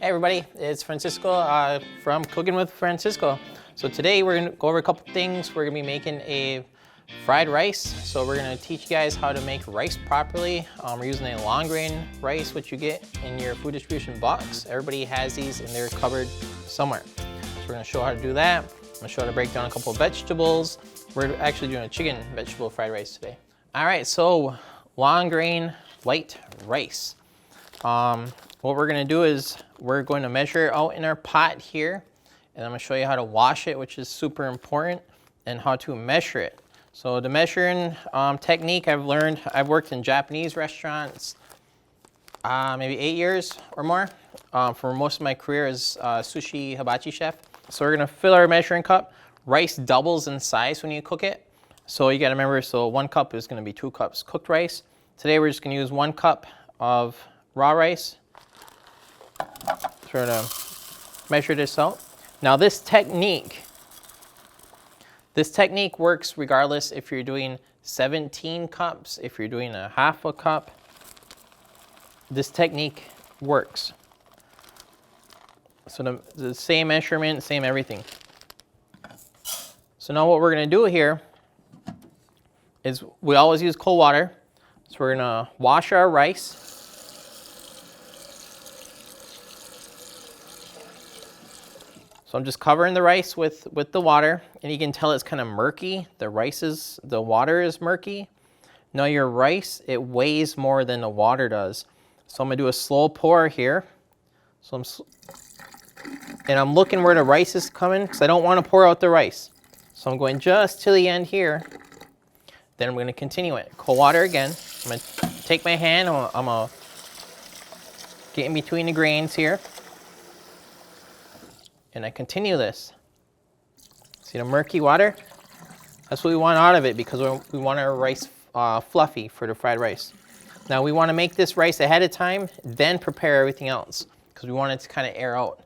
Hey everybody, it's Francisco from Cooking with Francisco. So today we're gonna go over a couple things. We're gonna be making a fried rice. So we're gonna teach you guys how to make rice properly. We're using a long grain rice, which you get in your food distribution box. Everybody has these and they're covered somewhere. So we're gonna show how to do that. I'm gonna show how to break down a couple of vegetables. We're actually doing a chicken vegetable fried rice today. All right, so long grain white rice. What we're gonna do is we're going to measure it out in our pot here, and I'm gonna show you how to wash it, which is super important, and how to measure it. So the measuring technique I've learned, I've worked in Japanese restaurants maybe 8 years or more. For most of my career as sushi hibachi chef. So we're gonna fill our measuring cup. Rice doubles in size when you cook it. So you gotta remember, so 1 cup is gonna be 2 cups cooked rice. Today we're just gonna use 1 cup of raw rice. Try to measure this out. Now this technique works regardless if you're doing 17 cups, if you're doing a half a cup. This technique works. So the same measurement, same everything. So now what we're gonna do here is we always use cold water. So we're gonna wash our rice. So I'm just covering the rice with the water, and you can tell it's kind of murky. The water is murky. Now your rice, it weighs more than the water does. So I'm gonna do a slow pour here. So I'm looking where the rice is coming because I don't want to pour out the rice. So I'm going just to the end here. Then I'm gonna continue it. Cold water again. I'm gonna take my hand, I'm gonna get in between the grains here. And I continue this. See the murky water? That's what we want out of it because we want our rice fluffy for the fried rice. Now we want to make this rice ahead of time, then prepare everything else because we want it to kind of air out.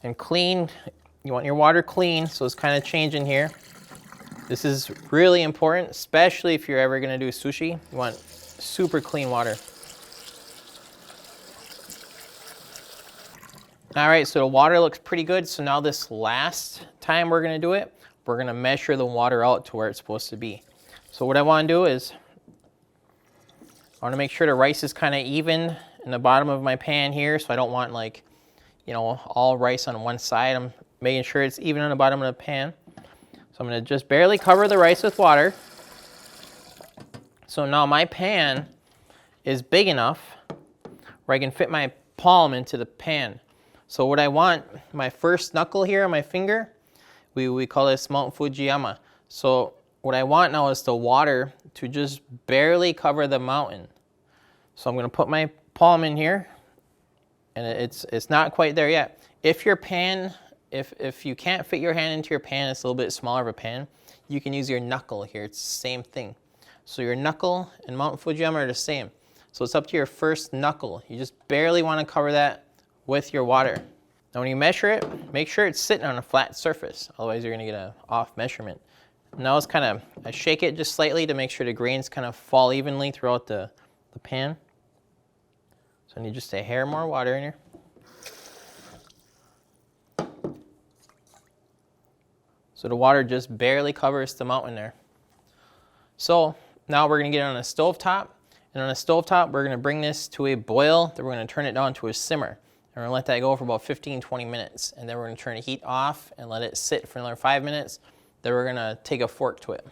And clean, you want your water clean, so it's kind of changing here. This is really important, especially if you're ever going to do sushi. You want super clean water. All right, so the water looks pretty good. So now this last time we're gonna do it, we're gonna measure the water out to where it's supposed to be. So what I wanna do is, I wanna make sure the rice is kind of even in the bottom of my pan here. So I don't want all rice on one side. I'm making sure it's even on the bottom of the pan. So I'm gonna just barely cover the rice with water. So now my pan is big enough where I can fit my palm into the pan. So what I want, my first knuckle here on my finger, we call this Mount Fujiyama. So what I want now is the water to just barely cover the mountain. So I'm gonna put my palm in here, and it's not quite there yet. If your pan, if you can't fit your hand into your pan, it's a little bit smaller of a pan, you can use your knuckle here, it's the same thing. So your knuckle and Mount Fujiyama are the same. So it's up to your first knuckle. You just barely wanna cover that with your water. Now when you measure it, make sure it's sitting on a flat surface, otherwise you're gonna get an off measurement. Now it's I shake it just slightly to make sure the grains kind of fall evenly throughout the pan. So I need just a hair more water in here. So the water just barely covers the mountain there. So now we're gonna get it on a stovetop, and on a stovetop we're gonna bring this to a boil, then we're gonna turn it down to a simmer. And we're gonna let that go for about 15-20 minutes. And then we're gonna turn the heat off and let it sit for another 5 minutes. Then we're gonna take a fork to it.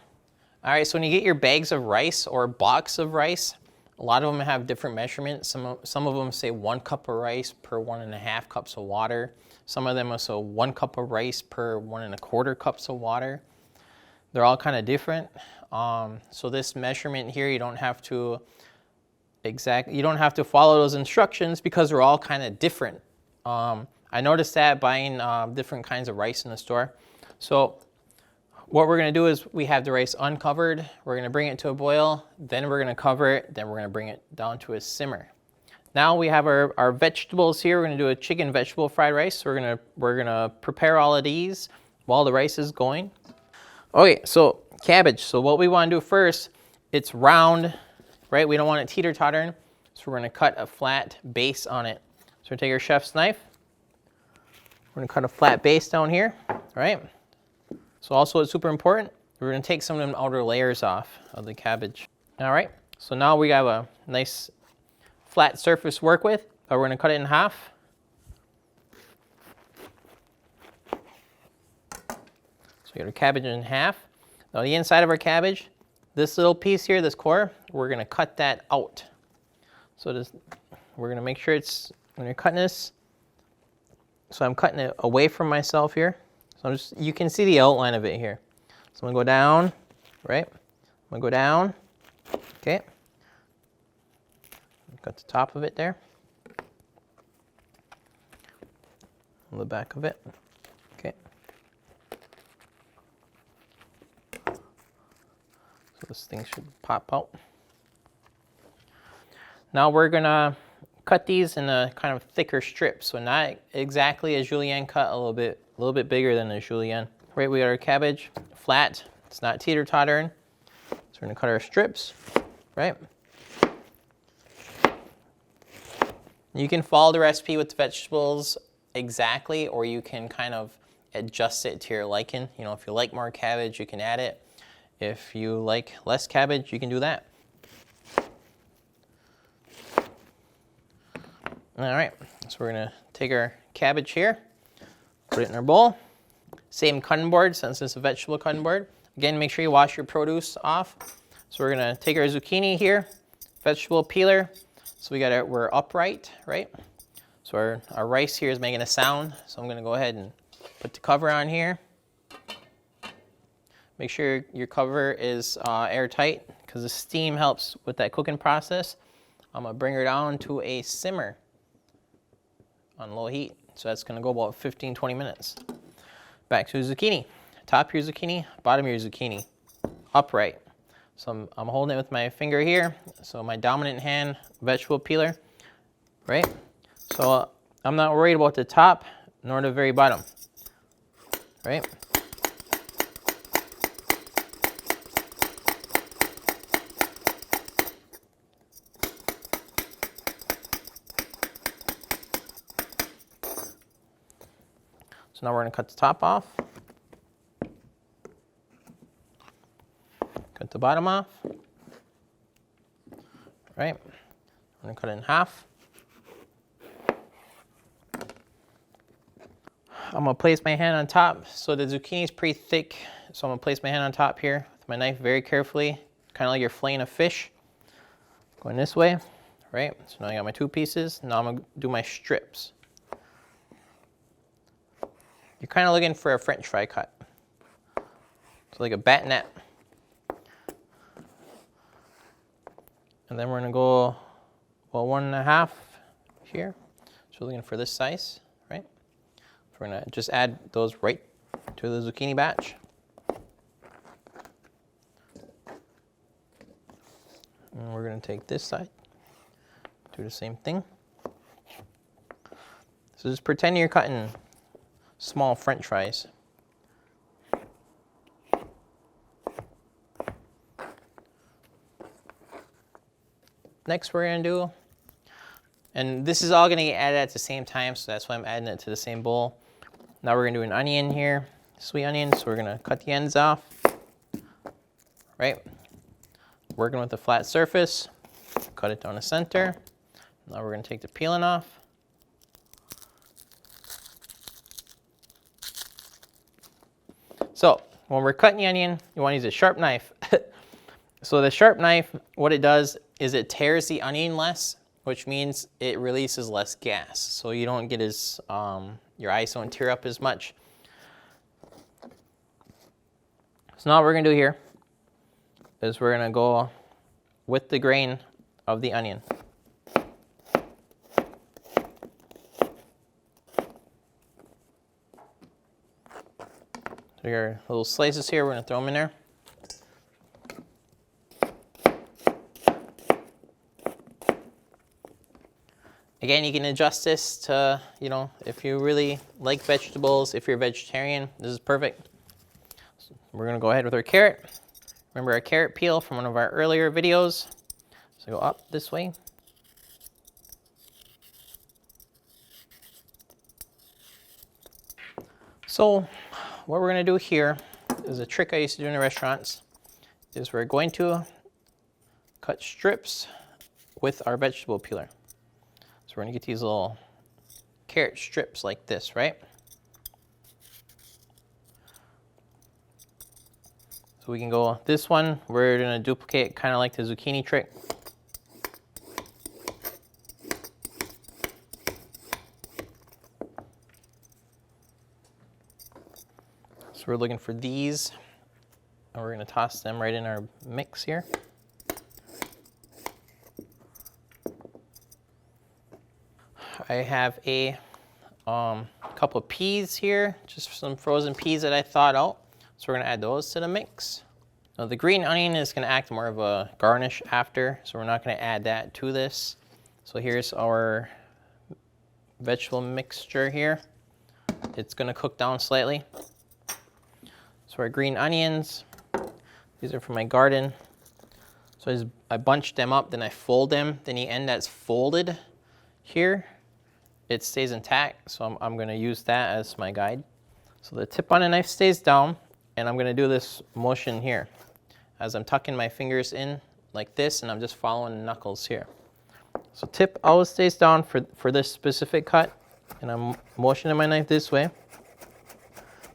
All right, so when you get your bags of rice or blocks of rice, a lot of them have different measurements. Some of them say 1 cup of rice per 1.5 cups of water. Some of them are so 1 cup of rice per 1.25 cups of water. They're all kind of different. So this measurement here, you don't have to follow those instructions because they're all kind of different. I noticed that buying different kinds of rice in the store. So what we're gonna do is we have the rice uncovered, we're gonna bring it to a boil, then we're gonna cover it, then we're gonna bring it down to a simmer. Now we have our vegetables here. We're gonna do a chicken vegetable fried rice. So we're gonna prepare all of these while the rice is going. Okay, so cabbage. So what we wanna do first, it's round. right? We don't want it teeter-tottering, so we're gonna cut a flat base on it. So we're gonna take our chef's knife. We're gonna cut a flat base down here, right? So also it's super important, we're gonna take some of them outer layers off of the cabbage. All right, so now we have a nice flat surface to work with. We're gonna cut it in half. So we got our cabbage in half. Now the inside of our cabbage, this little piece here, this core, we're gonna cut that out. So this, we're gonna make sure it's, when you're cutting this, so I'm cutting it away from myself here. So I'm just, you can see the outline of it here. So I'm gonna go down, right? I'm gonna go down, okay. Got the top of it there. On the back of it, okay. So this thing should pop out. Now we're gonna cut these in a kind of thicker strip. So not exactly a julienne cut, a little bit bigger than a julienne. Right, we got our cabbage flat. It's not teeter-tottering. So we're gonna cut our strips, right? You can follow the recipe with the vegetables exactly, or you can kind of adjust it to your liking. You know, if you like more cabbage, you can add it. If you like less cabbage, you can do that. All right, so we're gonna take our cabbage here, put it in our bowl. Same cutting board, since it's a vegetable cutting board. Again, make sure you wash your produce off. So we're gonna take our zucchini here, vegetable peeler. So we got our, we're upright, right? So our rice here is making a sound. So I'm gonna go ahead and put the cover on here. Make sure your cover is airtight, because the steam helps with that cooking process. I'm gonna bring her down to a simmer on low heat. So that's gonna go about 15-20 minutes. Back to zucchini. Top of your zucchini, bottom of your zucchini. Upright. So I'm holding it with my finger here. So my dominant hand, vegetable peeler, right? So I'm not worried about the top nor the very bottom, right? So now we're gonna cut the top off. Cut the bottom off. Right? I'm gonna cut it in half. I'm gonna place my hand on top. So the zucchini is pretty thick. So I'm gonna place my hand on top here with my knife very carefully, kind of like you're filleting a fish. Going this way, right? So now I got my two pieces. Now I'm gonna do my strips. You're kind of looking for a French fry cut. So like a batonnet. And then we're gonna go, well, 1.5 here. So we're looking for this size, right? So we're gonna just add those right to the zucchini batch. And we're gonna take this side, do the same thing. So just pretend you're cutting small French fries. Next we're gonna do, and this is all gonna get added at the same time, so that's why I'm adding it to the same bowl. Now we're gonna do an onion here, sweet onion, so we're gonna cut the ends off, right? Working with a flat surface, cut it down the center. Now we're gonna take the peeling off. So when we're cutting the onion, you wanna use a sharp knife. So the sharp knife, what it does is it tears the onion less, which means it releases less gas. So you don't get as, your eyes don't tear up as much. So now what we're gonna do here is we're gonna go with the grain of the onion. So your little slices here, we're gonna throw them in there. Again, you can adjust this to, you know, if you really like vegetables, if you're a vegetarian, this is perfect. So we're gonna go ahead with our carrot. Remember our carrot peel from one of our earlier videos. So go up this way. So what we're gonna do here is a trick I used to do in the restaurants, is we're going to cut strips with our vegetable peeler. So we're gonna get these little carrot strips like this, right? So we can go this one, we're gonna duplicate kind of like the zucchini trick. So we're looking for these, and we're gonna toss them right in our mix here. I have a couple of peas here, just some frozen peas that I thawed out. So we're gonna add those to the mix. Now the green onion is gonna act more of a garnish after, so we're not gonna add that to this. So here's our vegetable mixture here. It's gonna cook down slightly. So our green onions, these are from my garden. So I bunch them up, then I fold them. Then the end that's folded here, it stays intact. So I'm gonna use that as my guide. So the tip on the knife stays down, and I'm gonna do this motion here as I'm tucking my fingers in like this, and I'm just following the knuckles here. So tip always stays down for this specific cut, and I'm motioning my knife this way.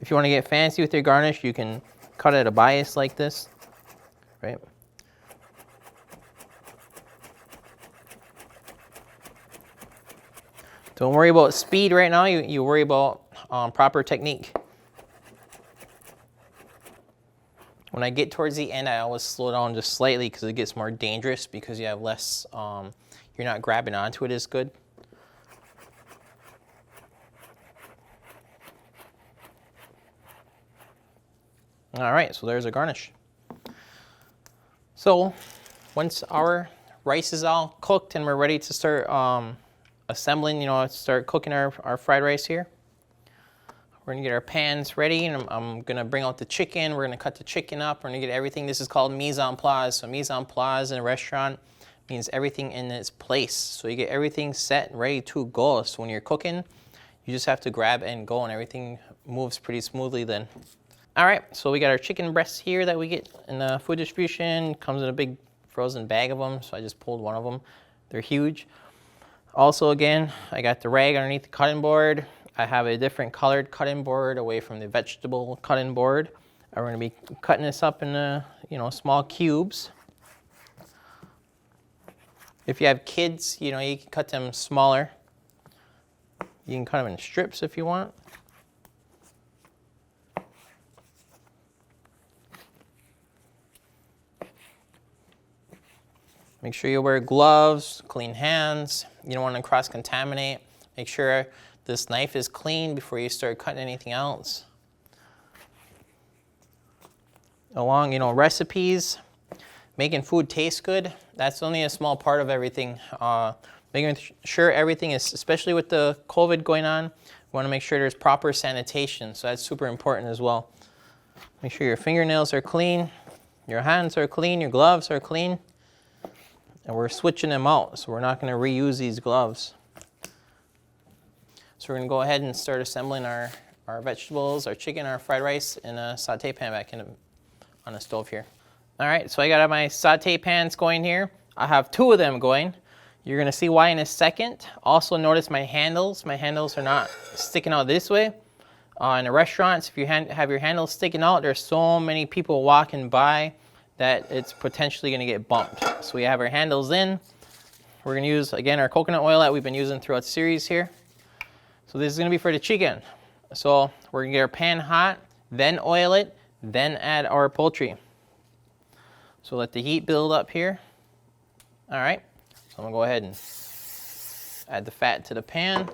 If you want to get fancy with your garnish, you can cut at a bias like this, right? Don't worry about speed right now, you worry about proper technique. When I get towards the end, I always slow down just slightly because it gets more dangerous because you have less, you're not grabbing onto it as good. All right, so there's a garnish. So once our rice is all cooked and we're ready to start assembling, start cooking our fried rice here, we're gonna get our pans ready, and I'm gonna bring out the chicken. We're gonna cut the chicken up. We're gonna get everything. This is called mise en place. So mise en place in a restaurant means everything in its place. So you get everything set and ready to go. So when you're cooking, you just have to grab and go, and everything moves pretty smoothly then. All right, so we got our chicken breasts here that we get in the food distribution. Comes in a big frozen bag of them, so I just pulled one of them. They're huge. Also, again, I got the rag underneath the cutting board. I have a different colored cutting board away from the vegetable cutting board. We're gonna be cutting this up in small cubes. If you have kids, you can cut them smaller. You can cut them in strips if you want. Make sure you wear gloves, clean hands. You don't want to cross-contaminate. Make sure this knife is clean before you start cutting anything else. Along, recipes, making food taste good, that's only a small part of everything. Making sure everything is, especially with the COVID going on, we want to make sure there's proper sanitation, so that's super important as well. Make sure your fingernails are clean, your hands are clean, your gloves are clean, and we're switching them out, so we're not going to reuse these gloves. So we're going to go ahead and start assembling our vegetables, our chicken, our fried rice in a saute pan back on the stove here. All right, so I got my saute pans going here. I have two of them going. You're going to see why in a second. Also notice my handles. My handles are not sticking out this way. In the restaurants, if you have your handles sticking out, there's so many people walking by that it's potentially going to get bumped. So we have our handles in. We're going to use, again, our coconut oil that we've been using throughout the series here. So this is going to be for the chicken. So we're going to get our pan hot, then oil it, then add our poultry. So let the heat build up here. All right, so I'm going to go ahead and add the fat to the pan.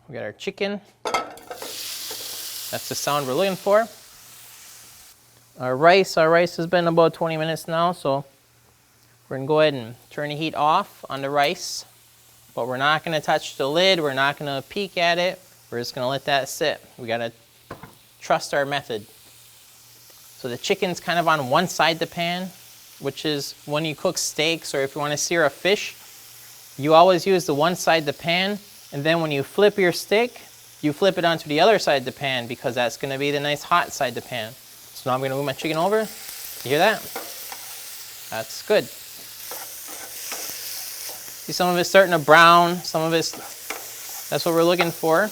We got our chicken. That's the sound we're looking for. Our rice has been about 20 minutes now, so we're going to go ahead and turn the heat off on the rice. But we're not going to touch the lid. We're not going to peek at it. We're just going to let that sit. We got to trust our method. So the chicken's kind of on one side of the pan. which is when you cook steaks or if you want to sear a fish, you always use the one side of the pan, and then when you flip your steak, you flip it onto the other side of the pan because that's going to be the nice hot side of the pan. So now I'm going to move my chicken over. You hear that? That's good. See, some of it's starting to brown, some of it's, that's what we're looking for.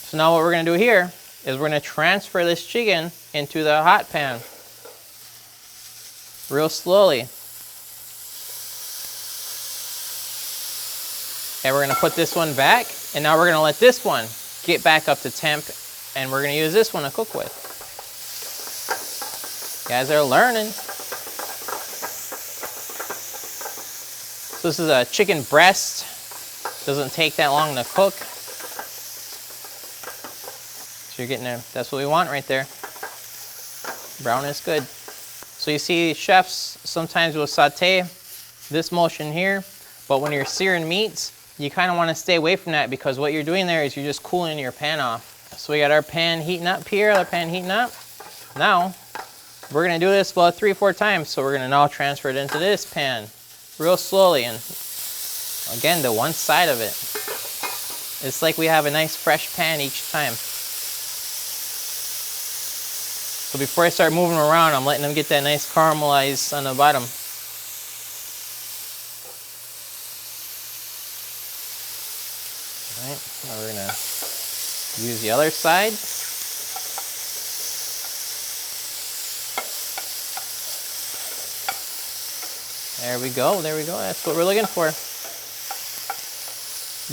So now what we're going to do here is we're going to transfer this chicken into the hot pan real slowly. And we're going to put this one back, and now we're going to let this one get back up to temp, and we're going to use this one to cook with. You guys are learning. So this is a chicken breast. Doesn't take that long to cook. So you're getting there. That's what we want right there. Brown is good. So you see chefs sometimes will saute this motion here, but when you're searing meats, you kind of want to stay away from that because what you're doing there is you're just cooling your pan off. So we got our pan heating up here, our pan heating up. Now, we're going to do this about 3 or 4 times, so we're going to now transfer it into this pan real slowly, and again, the one side of it. It's like we have a nice fresh pan each time. So before I start moving them around, I'm letting them get that nice caramelize on the bottom. All right, now we're going to use the other side. There we go, there we go. That's what we're looking for.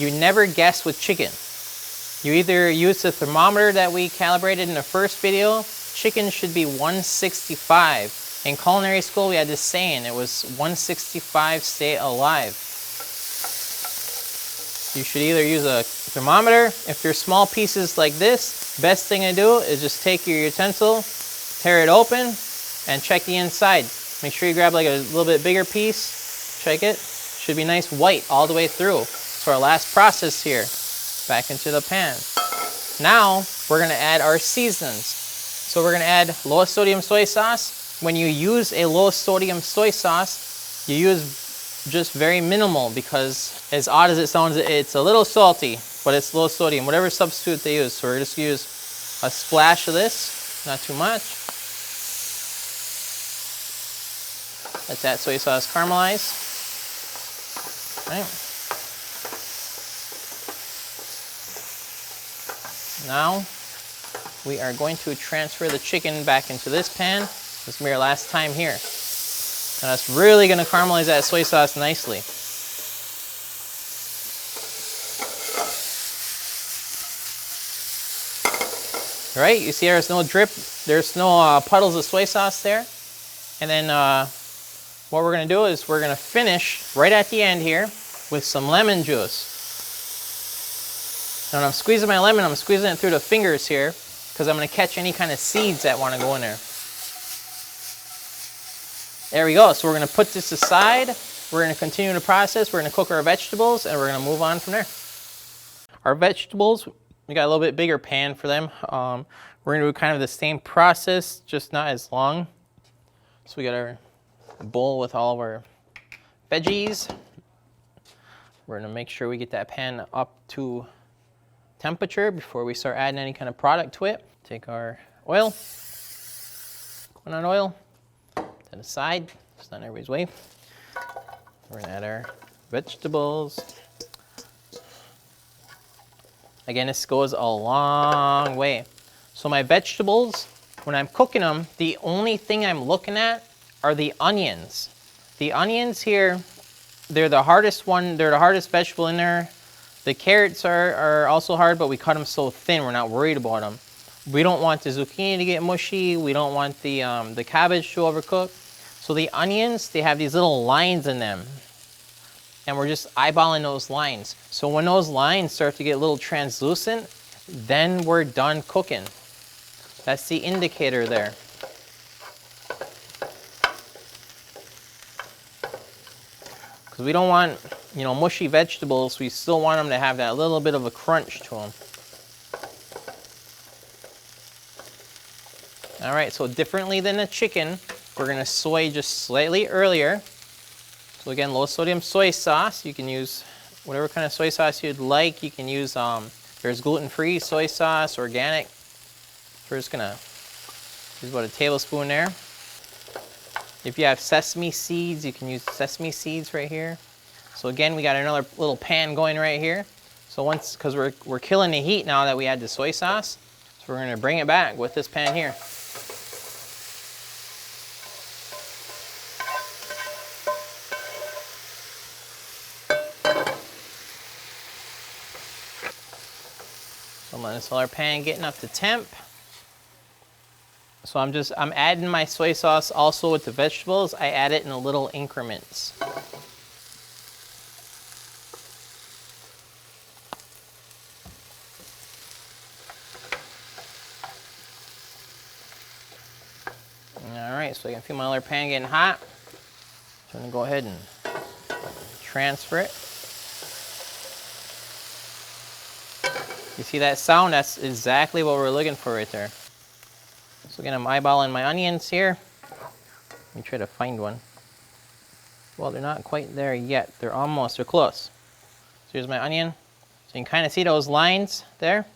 You never guess with chicken. You either use the thermometer that we calibrated in the first video. Chicken should be 165. In culinary school, we had this saying, it was 165, stay alive. You should either use a thermometer. If they're small pieces like this, best thing to do is just take your utensil, tear it open, and check the inside. Make sure you grab like a little bit bigger piece. Check it. Should be nice white all the way through. So our last process here. Back into the pan. Now, we're going to add our seasonings. So we're going to add low sodium soy sauce. When you use a low sodium soy sauce, you use just very minimal because as odd as it sounds, it's a little salty, but it's low sodium, whatever substitute they use. So we're just going to use a splash of this, not too much. Let that soy sauce caramelize. All right. Now, we are going to transfer the chicken back into this pan. This is going to be our last time here. And that's really going to caramelize that soy sauce nicely. All right, you see there's no drip, there's no puddles of soy sauce there. And then what we're going to do is we're going to finish right at the end here with some lemon juice. Now when I'm squeezing my lemon, I'm squeezing it through the fingers here because I'm going to catch any kind of seeds that want to go in there. There we go. So we're going to put this aside. We're going to continue the process. We're going to cook our vegetables and we're going to move on from there. Our vegetables, we got a little bit bigger pan for them. We're going to do kind of the same process, just not as long. So we got our bowl with all of our veggies. We're going to make sure we get that pan up to temperature before we start adding any kind of product to it. Take our oil, coconut oil, to the side, it's not everybody's way. We're going to add our vegetables. Again, this goes a long way. So my vegetables, when I'm cooking them, the only thing I'm looking at are the onions. The onions here, they're the hardest one, they're the hardest vegetable in there. The carrots are also hard, but we cut them so thin, we're not worried about them. We don't want the zucchini to get mushy. We don't want the cabbage to overcook. So the onions, they have these little lines in them. And we're just eyeballing those lines. So when those lines start to get a little translucent, then we're done cooking. That's the indicator there. Because we don't want, mushy vegetables. We still want them to have that little bit of a crunch to them. All right, so differently than the chicken, we're gonna soy just slightly earlier. So again, low sodium soy sauce. You can use whatever kind of soy sauce you'd like. You can use, there's gluten-free soy sauce, organic. So we're just gonna use about a tablespoon there. If you have sesame seeds, you can use sesame seeds right here. So again, we got another little pan going right here. So once, because we're killing the heat now that we add the soy sauce, so we're gonna bring it back with this pan here. So I'm letting this other pan getting up to temp. So I'm adding my soy sauce also with the vegetables. I add it in little increments. All right, so I can feel my other pan getting hot. So I'm gonna go ahead and transfer it. You see that sound? That's exactly what we're looking for right there. So again, I'm eyeballing my onions here. Let me try to find one. Well, they're not quite there yet. They're close. So here's my onion. So you can kind of see those lines there.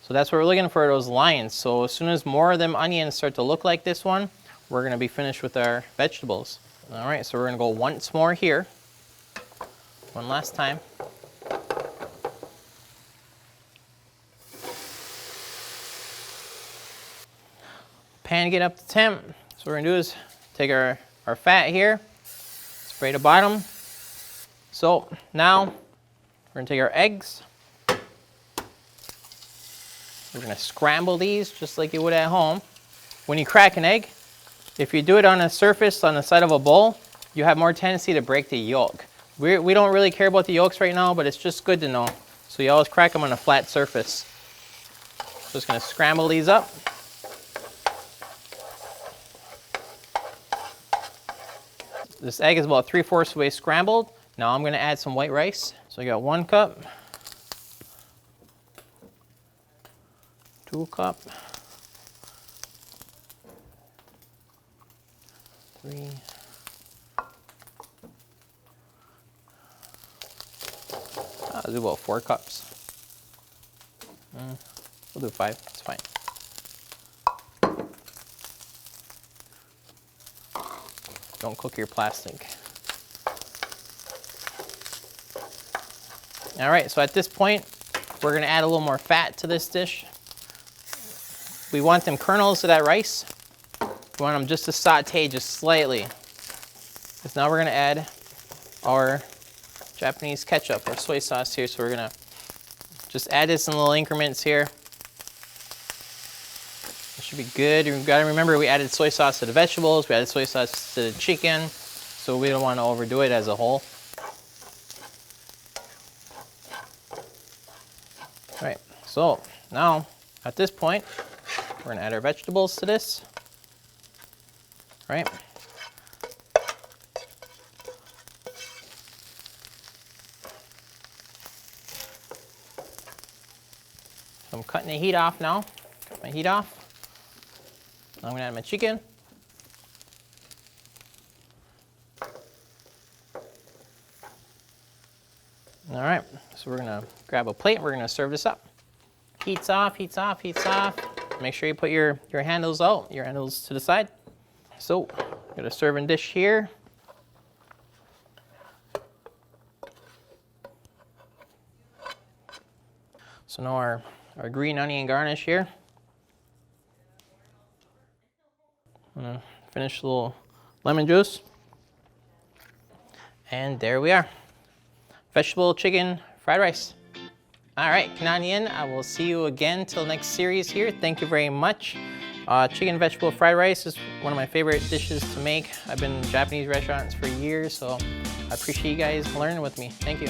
So that's what we're looking for, those lines. So as soon as more of them onions start to look like this one, we're gonna be finished with our vegetables. All right, so we're gonna go once more here. One last time. Pan get up to temp. So what we're gonna do is take our fat here, spray the bottom. So now we're gonna take our eggs. We're gonna scramble these just like you would at home. When you crack an egg, if you do it on a surface on the side of a bowl, you have more tendency to break the yolk. We don't really care about the yolks right now, but it's just good to know. So you always crack them on a flat surface. Just gonna scramble these up. This egg is about 3/4 of the way scrambled. Now I'm going to add some white rice. So I got 1 cup, 2 cup, 3. I'll do about 4 cups. We'll do 5. It's fine. Don't cook your plastic. All right, so at this point, we're gonna add a little more fat to this dish. We want them kernels of that rice. We want them just to saute just slightly. Because now we're gonna add our Japanese ketchup, or soy sauce here. So we're gonna just add this in little increments here. Should be good. You've got to remember we added soy sauce to the vegetables, we added soy sauce to the chicken, so we don't want to overdo it as a whole. All right, so now at this point, we're going to add our vegetables to this. All right. So I'm cutting the heat off now. Cut my heat off. I'm going to add my chicken. All right, so we're going to grab a plate. We're going to serve this up. Heat's off, heat's off, heat's off. Make sure you put your handles out, your handles to the side. So, got a serving dish here. So now our green onion garnish here. I'm gonna finish a little lemon juice. And there we are. Vegetable chicken fried rice. All right, Canadian, I will see you again till next series here. Thank you very much. Chicken vegetable fried rice is one of my favorite dishes to make. I've been in Japanese restaurants for years, so I appreciate you guys learning with me. Thank you.